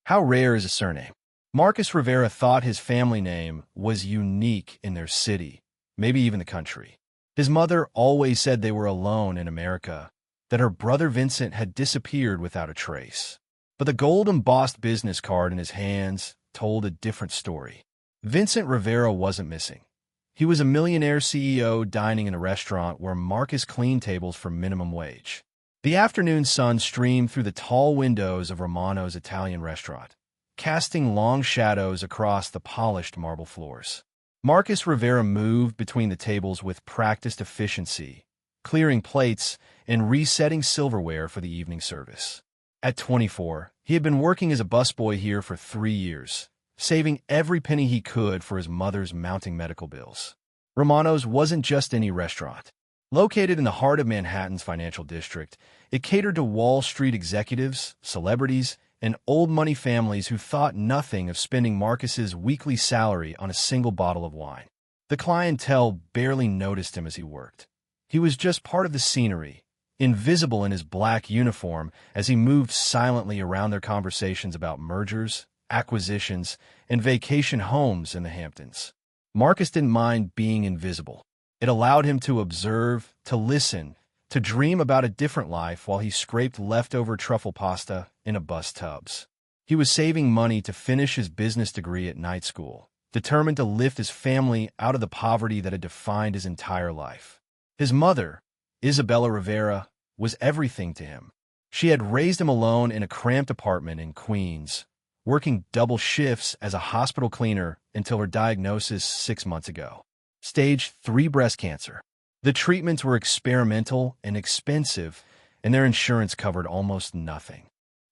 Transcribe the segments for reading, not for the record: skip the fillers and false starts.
How rare is a surname? Marcus Rivera thought his family name was unique in their city, maybe even the country. His mother always said they were alone in America, that her brother Vincent had disappeared without a trace. But the gold-embossed business card in his hands told a different story. Vincent Rivera wasn't missing. He was a millionaire CEO dining in a restaurant where Marcus cleaned tables for minimum wage. The afternoon sun streamed through the tall windows of Romano's Italian restaurant, casting long shadows across the polished marble floors. Marcus Rivera moved between the tables with practiced efficiency, clearing plates and resetting silverware for the evening service. At 24, he had been working as a busboy here for 3 years, saving every penny he could for his mother's mounting medical bills. Romano's wasn't just any restaurant. Located in the heart of Manhattan's financial district, it catered to Wall Street executives, celebrities, and old-money families who thought nothing of spending Marcus's weekly salary on a single bottle of wine. The clientele barely noticed him as he worked. He was just part of the scenery, invisible in his black uniform as he moved silently around their conversations about mergers, acquisitions, and vacation homes in the Hamptons. Marcus didn't mind being invisible. It allowed him to observe, to listen, to dream about a different life while he scraped leftover truffle pasta in a bus tubs. He was saving money to finish his business degree at night school, determined to lift his family out of the poverty that had defined his entire life. His mother, Isabella Rivera, was everything to him. She had raised him alone in a cramped apartment in Queens, working double shifts as a hospital cleaner until her diagnosis 6 months ago. Stage 3 breast cancer. The treatments were experimental and expensive, and their insurance covered almost nothing.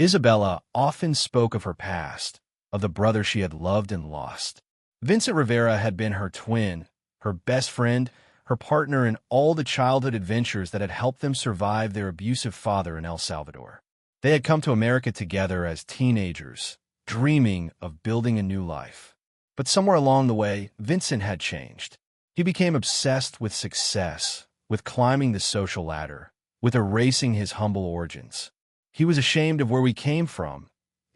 Isabella often spoke of her past, of the brother she had loved and lost. Vincent Rivera had been her twin, her best friend, her partner in all the childhood adventures that had helped them survive their abusive father in El Salvador. They had come to America together as teenagers, dreaming of building a new life. But somewhere along the way, Vincent had changed. He became obsessed with success, with climbing the social ladder, with erasing his humble origins. He was ashamed of where we came from,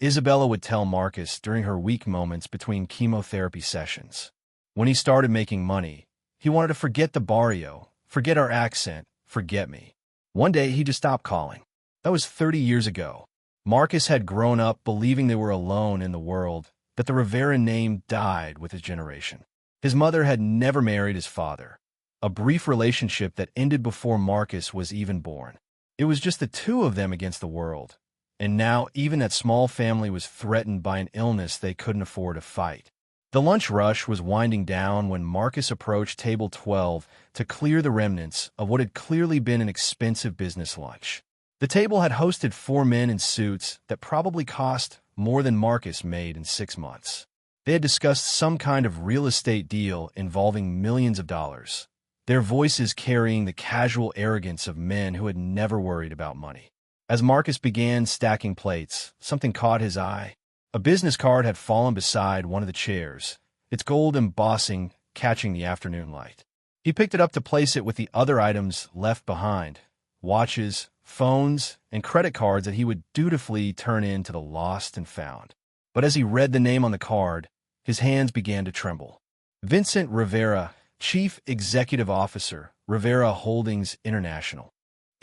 Isabella would tell Marcus during her weak moments between chemotherapy sessions. When he started making money, he wanted to forget the barrio, forget our accent, forget me. One day, he just stopped calling. That was 30 years ago. Marcus had grown up believing they were alone in the world, that the Rivera name died with his generation. His mother had never married his father, a brief relationship that ended before Marcus was even born. It was just the two of them against the world, and now even that small family was threatened by an illness they couldn't afford to fight. The lunch rush was winding down when Marcus approached table 12 to clear the remnants of what had clearly been an expensive business lunch. The table had hosted 4 men in suits that probably cost more than Marcus made in 6 months. They had discussed some kind of real estate deal involving millions of dollars, their voices carrying the casual arrogance of men who had never worried about money. As Marcus began stacking plates, something caught his eye. A business card had fallen beside one of the chairs, its gold embossing catching the afternoon light. He picked it up to place it with the other items left behind, watches, phones, and credit cards that he would dutifully turn in to the lost and found. But as he read the name on the card, his hands began to tremble. Vincent Rivera, Chief Executive Officer, Rivera Holdings International.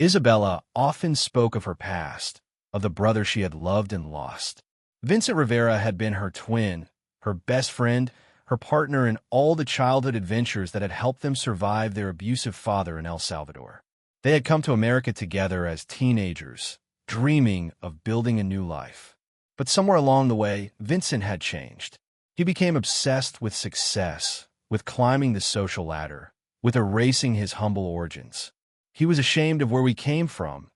Isabella often spoke of her past, of the brother she had loved and lost. Vincent Rivera had been her twin, her best friend, her partner in all the childhood adventures that had helped them survive their abusive father in El Salvador. They had come to America together as teenagers, dreaming of building a new life. But somewhere along the way, Vincent had changed. He became obsessed with success, with climbing the social ladder, with erasing his humble origins. He was ashamed of where we came from,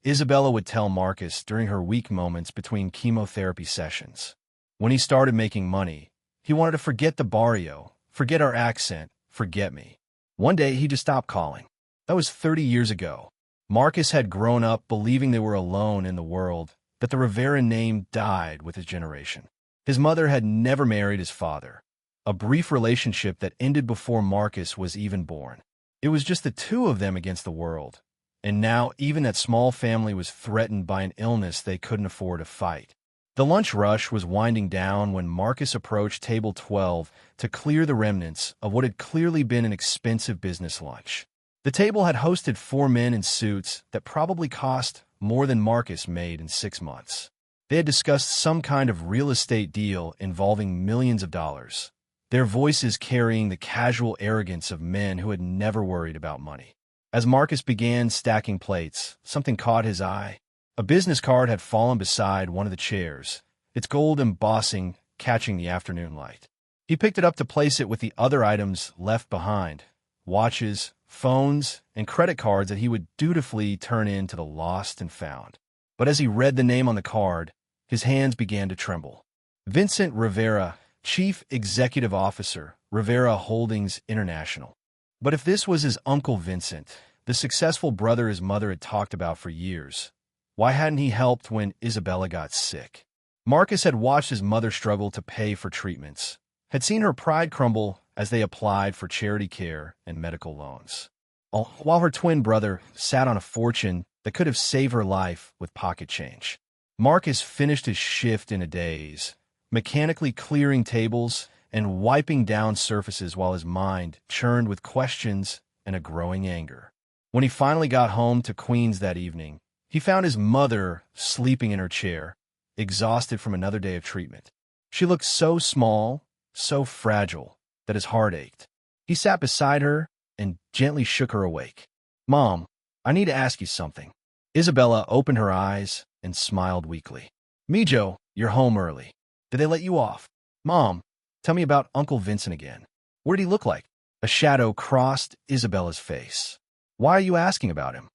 Isabella would tell Marcus during her weak moments between chemotherapy sessions. When he started making money, he wanted to forget the barrio, forget our accent, forget me. One day, he just stopped calling. That was 30 years ago. Marcus had grown up believing they were alone in the world, that the Rivera name died with his generation. His mother had never married his father, a brief relationship that ended before Marcus was even born. It was just the two of them against the world, and now even that small family was threatened by an illness they couldn't afford to fight. The lunch rush was winding down when Marcus approached table 12 to clear the remnants of what had clearly been an expensive business lunch. The table had hosted 4 men in suits that probably cost more than Marcus made in 6 months. They had discussed some kind of real estate deal involving millions of dollars, their voices carrying the casual arrogance of men who had never worried about money. As Marcus began stacking plates, something caught his eye. A business card had fallen beside one of the chairs, its gold embossing catching the afternoon light. He picked it up to place it with the other items left behind, watches, phones, and credit cards that he would dutifully turn in to the lost and found. But as he read the name on the card, his hands began to tremble. Vincent Rivera, Chief Executive Officer, Rivera Holdings International. But if this was his Uncle Vincent, the successful brother his mother had talked about for years, why hadn't he helped when Isabella got sick? Marcus had watched his mother struggle to pay for treatments, had seen her pride crumble as they applied for charity care and medical loans, while her twin brother sat on a fortune that could have saved her life with pocket change. Marcus finished his shift in a daze, mechanically clearing tables and wiping down surfaces while his mind churned with questions and a growing anger. When he finally got home to Queens that evening, he found his mother sleeping in her chair, exhausted from another day of treatment. She looked so small, so fragile, that his heart ached. He sat beside her and gently shook her awake. "Mom, I need to ask you something." Isabella opened her eyes and smiled weakly. "Mijo, you're home early. Did they let you off?" "Mom, tell me about Uncle Vincent again. What did he look like?" A shadow crossed Isabella's face. "Why are you asking about him?"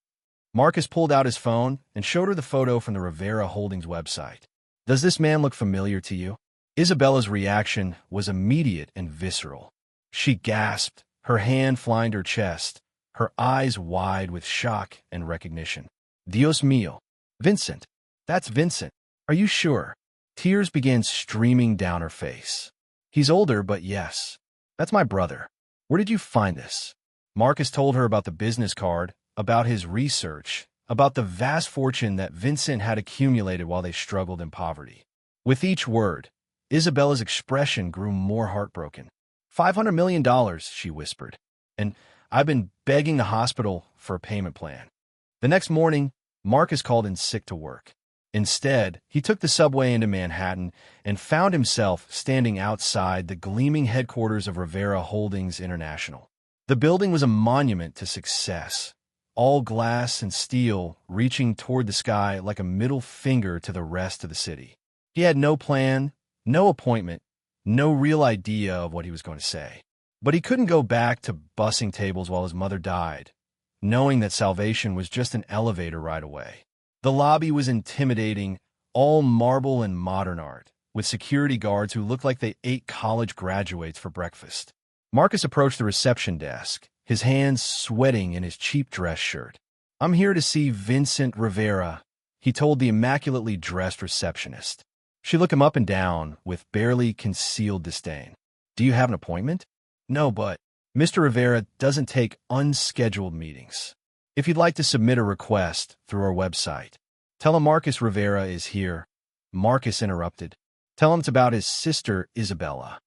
Marcus pulled out his phone and showed her the photo from the Rivera Holdings website. "Does this man look familiar to you?" Isabella's reaction was immediate and visceral. She gasped, her hand flying to her chest, her eyes wide with shock and recognition. "Dios mío. Vincent. That's Vincent. Are you sure?" Tears began streaming down her face. "He's older, but yes. That's my brother. Where did you find this?" Marcus told her about the business card, about his research, about the vast fortune that Vincent had accumulated while they struggled in poverty. With each word, Isabella's expression grew more heartbroken. $500 million, she whispered. "And I've been begging the hospital for a payment plan." The next morning, Marcus called in sick to work. Instead, he took the subway into Manhattan and found himself standing outside the gleaming headquarters of Rivera Holdings International. The building was a monument to success, all glass and steel reaching toward the sky like a middle finger to the rest of the city. He had no plan, no appointment, no real idea of what he was going to say. But he couldn't go back to bussing tables while his mother died, knowing that salvation was just an elevator ride away. The lobby was intimidating, all marble and modern art, with security guards who looked like they ate college graduates for breakfast. Marcus approached the reception desk, his hands sweating in his cheap dress shirt. "I'm here to see Vincent Rivera," he told the immaculately dressed receptionist. She looked him up and down with barely concealed disdain. "Do you have an appointment?" "No, but Mr. Rivera doesn't take unscheduled meetings. If you'd like to submit a request through our website, tell him Marcus Rivera is here." Marcus interrupted. "Tell him it's about his sister, Isabella."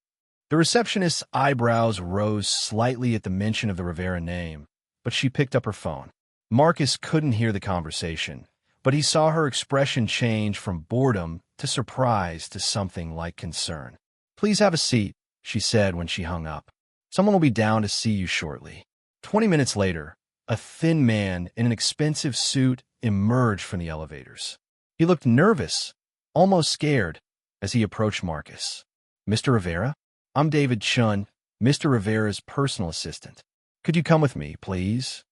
The receptionist's eyebrows rose slightly at the mention of the Rivera name, but she picked up her phone. Marcus couldn't hear the conversation, but he saw her expression change from boredom to surprise to something like concern. "Please have a seat," she said when she hung up. "Someone will be down to see you shortly." 20 minutes later, a thin man in an expensive suit emerged from the elevators. He looked nervous, almost scared, as he approached Marcus. "Mr. Rivera? I'm David Chun, Mr. Rivera's personal assistant. Could you come with me, please?"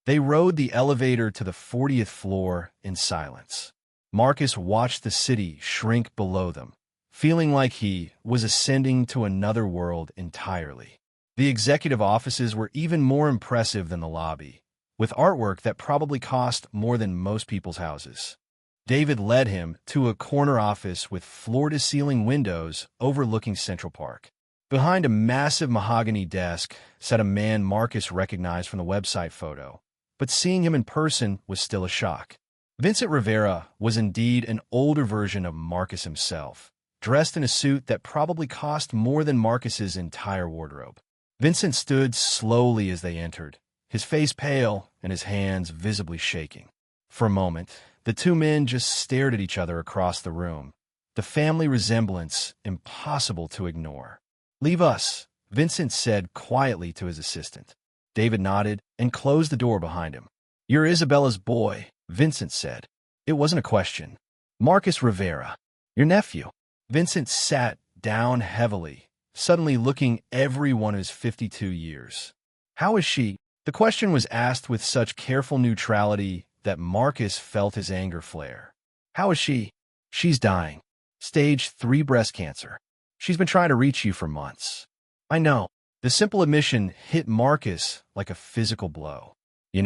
They rode the elevator to the 40th floor in silence. Marcus watched the city shrink below them, feeling like he was ascending to another world entirely. The executive offices were even more impressive than the lobby, with artwork that probably cost more than most people's houses. David led him to a corner office with floor-to-ceiling windows overlooking Central Park. Behind a massive mahogany desk sat a man Marcus recognized from the website photo, but seeing him in person was still a shock. Vincent Rivera was indeed an older version of Marcus himself, dressed in a suit that probably cost more than Marcus's entire wardrobe. Vincent stood slowly as they entered, his face pale and his hands visibly shaking. For a moment, the two men just stared at each other across the room, the family resemblance impossible to ignore. "Leave us," Vincent said quietly to his assistant. David nodded and closed the door behind him. "You're Isabella's boy," Vincent said. It wasn't a question. "Marcus Rivera, your nephew." Vincent sat down heavily, suddenly looking every one of his 52 years. "How is she?" The question was asked with such careful neutrality that Marcus felt his anger flare. "How is she?" "She's dying. Stage 3 breast cancer. She's been trying to reach you for months." "I know." The simple admission hit Marcus like a physical blow. You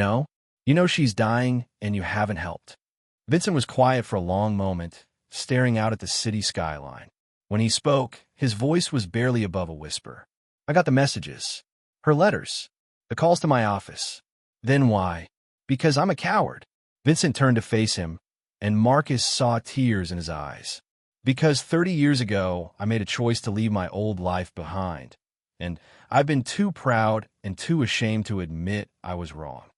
know she's dying and you haven't helped." Vincent was quiet for a long moment, staring out at the city skyline. When he spoke, his voice was barely above a whisper. "I got the messages. Her letters. The calls to my office." "Then why?" "Because I'm a coward." Vincent turned to face him, and Marcus saw tears in his eyes. "Because 30 years ago, I made a choice to leave my old life behind, and I've been too proud and too ashamed to admit I was wrong."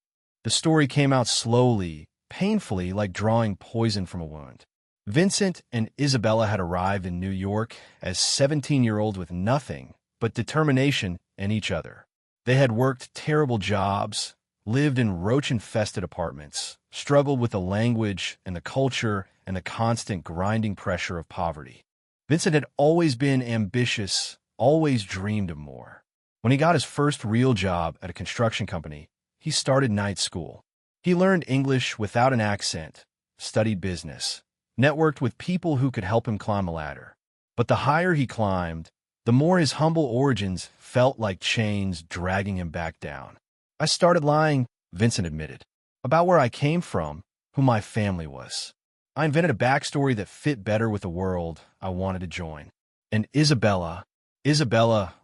The story came out slowly, painfully, like drawing poison from a wound. Vincent and Isabella had arrived in New York as 17-year-olds with nothing but determination in each other. They had worked terrible jobs, lived in roach-infested apartments, struggled with the language and the culture and the constant grinding pressure of poverty. Vincent had always been ambitious, always dreamed of more. When he got his first real job at a construction company, he started night school. He learned English without an accent, studied business, networked with people who could help him climb a ladder. But the higher he climbed, the more his humble origins felt like chains dragging him back down. "I started lying," Vincent admitted, "about where I came from, who my family was. I invented a backstory that fit better with the world I wanted to join. And Isabella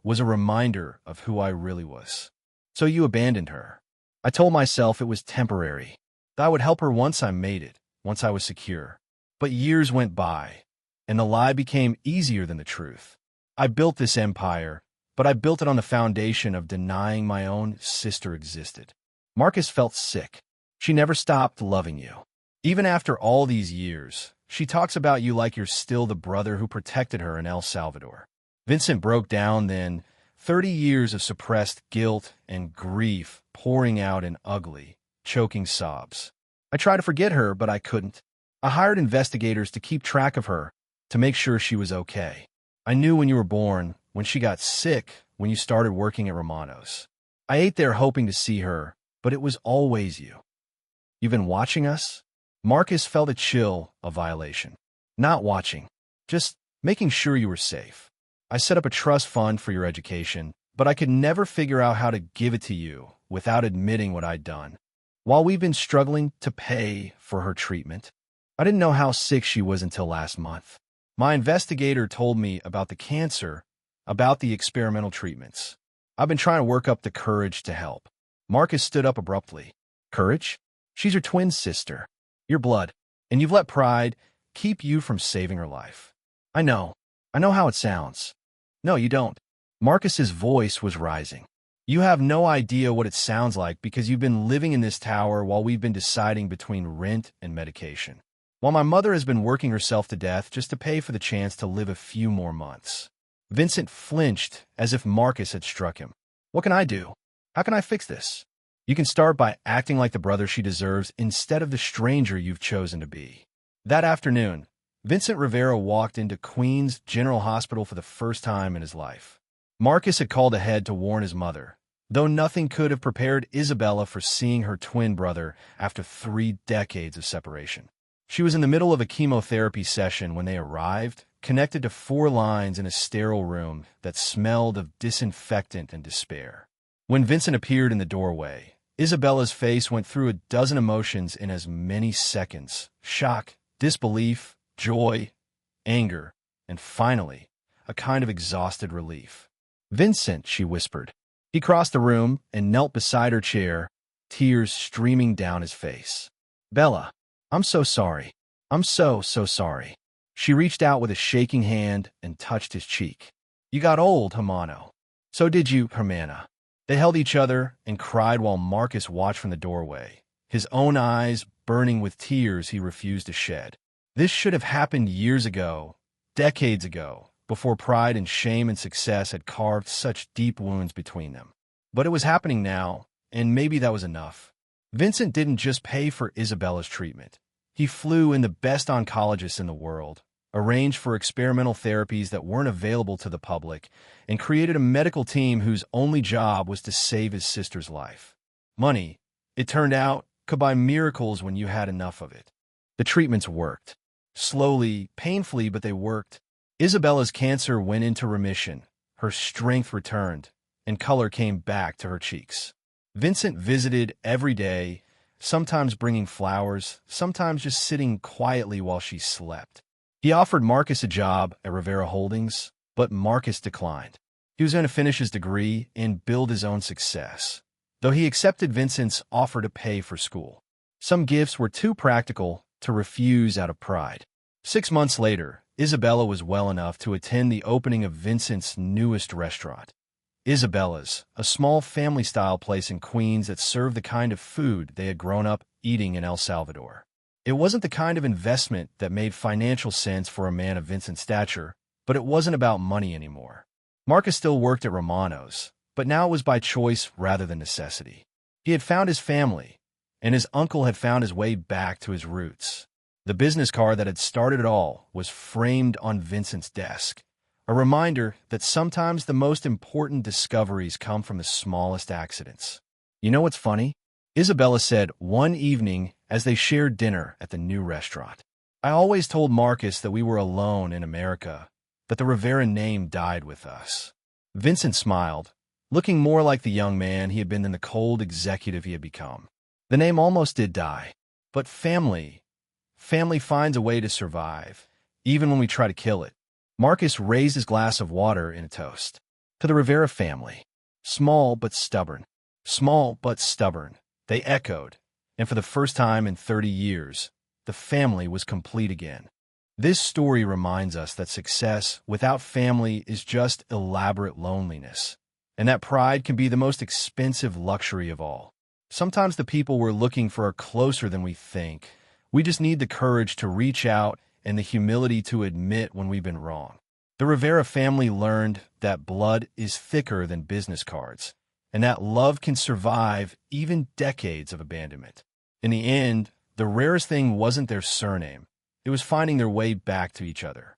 was a reminder of who I really was. So you abandoned her." I told myself it was temporary, that I would help her once I made it, once I was secure. But years went by, and the lie became easier than the truth. I built this empire, but I built it on the foundation of denying my own sister existed. Marcus felt sick. "She never stopped loving you. Even after all these years, she talks about you like you're still the brother who protected her in El Salvador." Vincent broke down then, 30 years of suppressed guilt and grief pouring out in ugly, choking sobs. "I tried to forget her, but I couldn't. I hired investigators to keep track of her, to make sure she was okay. I knew when you were born, when she got sick, when you started working at Romano's. I ate there hoping to see her, but it was always you." "You've been watching us?" Marcus felt a chill of violation. "Not watching, just making sure you were safe. I set up a trust fund for your education, but I could never figure out how to give it to you without admitting what I'd done. While we've been struggling to pay for her treatment, I didn't know how sick she was until last month. My investigator told me about the cancer, about the experimental treatments. I've been trying to work up the courage to help." Marcus stood up abruptly. "Courage? She's your twin sister, your blood, and you've let pride keep you from saving her life." I know how it sounds." "No, you don't." Marcus's voice was rising. "You have no idea what it sounds like because you've been living in this tower while we've been deciding between rent and medication. While my mother has been working herself to death just to pay for the chance to live a few more months." Vincent flinched as if Marcus had struck him. "What can I do? How can I fix this?" "You can start by acting like the brother she deserves instead of the stranger you've chosen to be." That afternoon, Vincent Rivera walked into Queens General Hospital for the first time in his life. Marcus had called ahead to warn his mother, though nothing could have prepared Isabella for seeing her twin brother after 3 decades of separation. She was in the middle of a chemotherapy session when they arrived, connected to 4 lines in a sterile room that smelled of disinfectant and despair. When Vincent appeared in the doorway, Isabella's face went through a dozen emotions in as many seconds: shock, disbelief, joy, anger, and finally, a kind of exhausted relief. "Vincent," she whispered. He crossed the room and knelt beside her chair, tears streaming down his face. "Bella." I'm so sorry. I'm so sorry." She reached out with a shaking hand and touched his cheek. "You got old, Romano." "So did you, Hermana." They held each other and cried while Marcus watched from the doorway, his own eyes burning with tears he refused to shed. This should have happened years ago, decades ago, before pride and shame and success had carved such deep wounds between them. But it was happening now, and maybe that was enough. Vincent didn't just pay for Isabella's treatment. He flew in the best oncologists in the world, arranged for experimental therapies that weren't available to the public, and created a medical team whose only job was to save his sister's life. Money, it turned out, could buy miracles when you had enough of it. The treatments worked. Slowly, painfully, but they worked. Isabella's cancer went into remission, her strength returned, and color came back to her cheeks. Vincent visited every day, sometimes bringing flowers, sometimes just sitting quietly while she slept. He offered Marcus a job at Rivera Holdings, but Marcus declined. He was going to finish his degree and build his own success, though he accepted Vincent's offer to pay for school. Some gifts were too practical to refuse out of pride. 6 months later, Isabella was well enough to attend the opening of Vincent's newest restaurant. Isabella's, a small family-style place in Queens that served the kind of food they had grown up eating in El Salvador. It wasn't the kind of investment that made financial sense for a man of Vincent's stature, but it wasn't about money anymore. Marcus still worked at Romano's, but now it was by choice rather than necessity. He had found his family, and his uncle had found his way back to his roots. The business card that had started it all was framed on Vincent's desk, a reminder that sometimes the most important discoveries come from the smallest accidents. "You know what's funny?" Isabella said one evening as they shared dinner at the new restaurant. "I always told Marcus that we were alone in America, that the Rivera name died with us." Vincent smiled, looking more like the young man he had been than the cold executive he had become. "The name almost did die, but family finds a way to survive, even when we try to kill it." Marcus raised his glass of water in a toast. "To the Rivera family. Small but stubborn. Small but stubborn," they echoed, and for the first time in 30 years, the family was complete again. This story reminds us that success without family is just elaborate loneliness, and that pride can be the most expensive luxury of all. Sometimes the people we're looking for are closer than we think. We just need the courage to reach out and the humility to admit when we've been wrong. The Rivera family learned that blood is thicker than business cards, and that love can survive even decades of abandonment. In the end, the rarest thing wasn't their surname. It was finding their way back to each other.